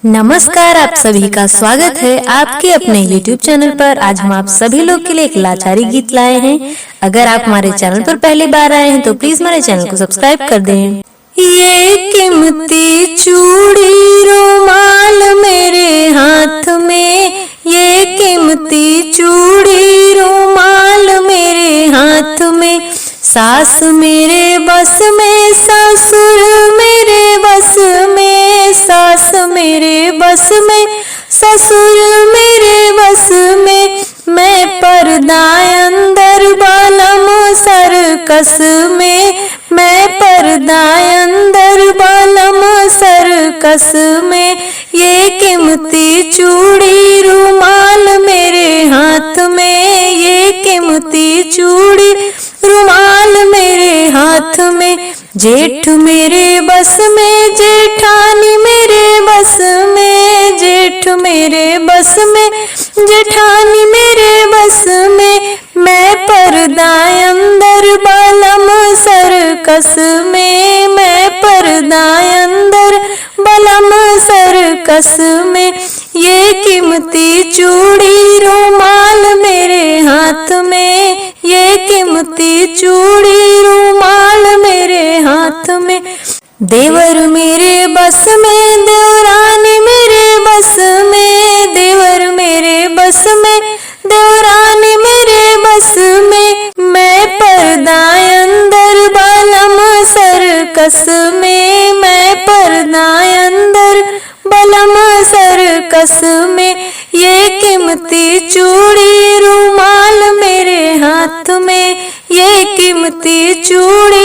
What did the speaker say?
नमस्कार, आप सभी का स्वागत है आपके अपने YouTube चैनल पर। आज हम आप सभी लोग के लिए एक लाचारी गीत लाए हैं। अगर आप हमारे चैनल पर पहली बार आए हैं तो प्लीज हमारे चैनल को सब्सक्राइब कर दें। ये कीमती चूड़ी रुमाल मेरे हाथ में, ये कीमती चूड़ी रुमाल मेरे हाथ में। सास मेरे बस में, ससुर मेरे बस में, सास मेरे बस में, ससुर मेरे बस में। मैं पर्दा अंदर बालम सर्कस में, मैं पर्दा अंदर बालम सर्कस में। ये कीमती चूड़ी रुमाल मेरे हाथ में, ये कीमती चूड़ी रुमाल मेरे हाथ में। जेठ मेरे बस में, जेठानी मेरे बस में, जेठ मेरे बस में, जेठानी मेरे बस में। मैं पर्दा अंदर बालम सर्कस में, मैं पर्दा अंदर बालम सर्कस में। ये कीमती चूड़ी रुमाल मेरे हाथ में, ये कीमती चूड़ी रुमाल मेरे हाथ में। देवर मेरे बस में, देवरानी मेरे बस में, देवर मेरे बस में, देवरानी मेरे बस में। मैं पर्दा अंदर बालम सर्कस में, मैं पर्दा अंदर बालम सर्कस में। ये कीमती चूड़ी रुमाल मेरे हाथ में, ये कीमती चूड़ी